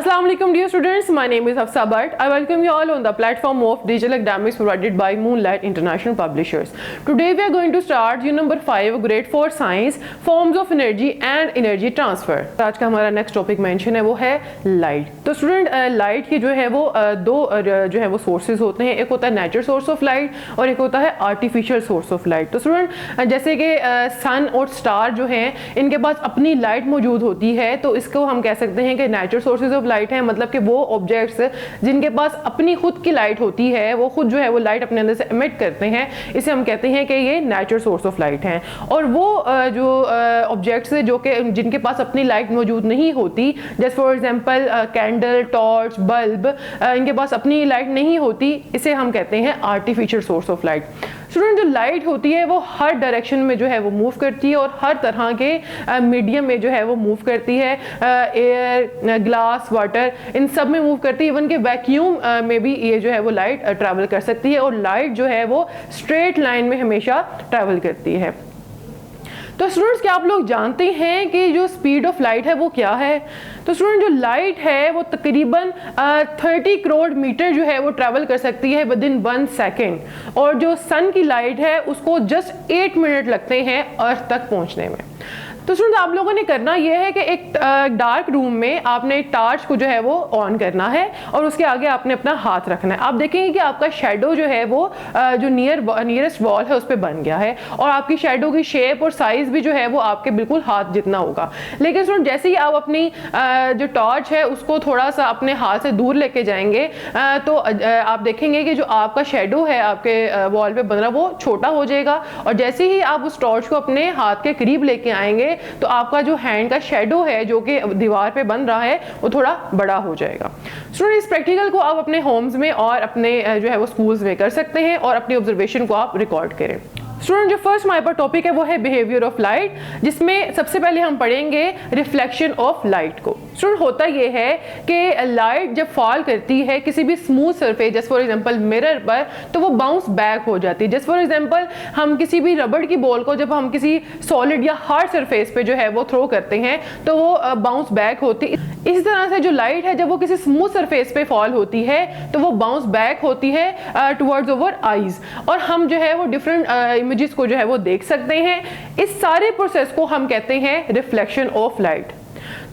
Assalamu alaikum dear students, my name is Hafsa Bhatt. I welcome you all on the platform of digital academics provided by Moonlight International Publishers. Today we are going to start unit number 5 grade 4 science forms of energy and energy transfer. आज का हमारा next topic mention है वो है light. तो student light की जो है वो दो जो है वो सोर्सेज होते हैं, एक होता है नेचुरल सोर्स ऑफ लाइट और एक होता है आर्टिफिशियल सोर्स ऑफ लाइट। तो स्टूडेंट जैसे कि सन और स्टार जो हैं इनके पास अपनी लाइट मौजूद होती है, तो इसको हम कह सकते हैं कि नेचुरल सोर्सेज ऑफ लाइट है, मतलब कि वो ऑब्जेक्ट्स जिनके पास अपनी खुद की लाइट होती है, वो खुद जो है वो लाइट अपने अंदर से एमिट करते हैं, इसे हम कहते हैं कि ये नेचुरल सोर्स ऑफ लाइट हैं। और वो जो ऑब्जेक्ट्स जो कि जिनके पास अपनी लाइट मौजूद नहीं होती, जैसे for example candle, torch, bulb, इनके पास अपनी लाइट नहीं होती, इसे हम कहते हैं artificial source of light. Student जो लाइट होती है वो हर डायरेक्शन में जो है वो मूव करती है और हर तरह के मीडियम में जो है वो मूव करती है, एयर, ग्लास, वाटर, इन सब में मूव करती है। इवन के वैक्यूम में भी ये जो है वो लाइट ट्रैवल कर सकती है और लाइट जो है वो स्ट्रेट लाइन में हमेशा ट्रैवल करती है। तो स्टूडेंट्स क्या आप लोग जानते हैं कि जो स्पीड ऑफ लाइट है वो क्या है? तो स्टूडेंट जो लाइट है वो तकरीबन 30 करोड़ मीटर जो है वो ट्रैवल कर सकती है विद इन 1 सेकेंड, और जो सन की लाइट है उसको जस्ट 8 मिनट लगते हैं अर्थ तक पहुंचने में। तो स्टूडेंट आप लोगों ने करना यह है कि एक डार्क रूम में आपने टार्च को जो है वो ऑन करना है और उसके आगे आपने अपना हाथ रखना है। आप देखेंगे कि आपका शेडो जो है वो जो नियरेस्ट वॉल है उस पर बन गया है और आपकी शेडो की शेप और साइज भी जो है वो आपके बिल्कुल हाथ जितना होगा। लेकिन स्टूडेंट जैसे ही आप अपनी जो टॉर्च है उसको थोड़ा सा अपने हाथ से दूर लेके जाएंगे तो आप देखेंगे कि जो आपका शेडो है आपके वॉल पे बन रहा वो छोटा हो जाएगा, और जैसे ही आप उस टॉर्च को अपने हाथ के करीब लेके आएंगे तो आपका जो हैंड का शेडो है जो कि दीवार पे बन रहा है वो थोड़ा बड़ा हो जाएगा। स्टूडेंट इस प्रैक्टिकल को आप अपने होम्स में और अपने जो है वो स्कूल्स में कर सकते हैं और अपनी ऑब्जर्वेशन को आप रिकॉर्ड करें। स्टूडेंट जो फर्स्ट हमारे पास टॉपिक है वो है बिहेवियर ऑफ लाइट, जिसमें सबसे पहले हम पढ़ेंगे रिफ्लेक्शन ऑफ लाइट को। स्टूडेंट होता ये है कि लाइट जब फॉल करती है किसी भी स्मूथ सरफेस, जैसे फॉर एग्जांपल मिरर पर, तो वो बाउंस बैक हो जाती है। जैसे फॉर एग्जांपल हम किसी भी रबड़ की बॉल को जब हम किसी सॉलिड या हार्ड सरफेस पे जो है वो थ्रो करते हैं तो वो बाउंस बैक होती है। इस तरह से जो लाइट है जब वो किसी स्मूथ सरफेस पे फॉल होती है तो वो बाउंस बैक होती है टुवर्ड्स अवर आईज, और हम जो है वो डिफरेंट इमेजेस को जो है वो देख सकते हैं। इस सारे प्रोसेस को हम कहते हैं रिफ्लेक्शन ऑफ लाइट।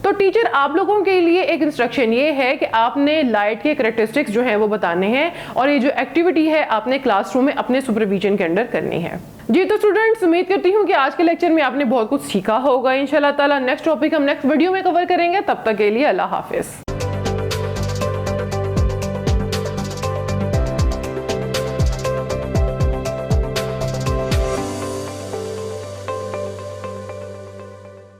तो टीचर आप लोगों के लिए एक इंस्ट्रक्शन ये है कि आपने लाइट के कैरेक्टरिस्टिक्स जो हैं वो बताने हैं और ये जो एक्टिविटी है आपने क्लासरूम में अपने सुपरविजन के अंडर करनी है। जी तो स्टूडेंट्स उम्मीद करती हूँ कि आज के लेक्चर में आपने बहुत कुछ सीखा होगा। इंशाल्लाह ताला नेक्स्ट टॉपिक हम नेक्स्ट वीडियो में कवर करेंगे। तब तक के लिए अल्लाह हाफिज।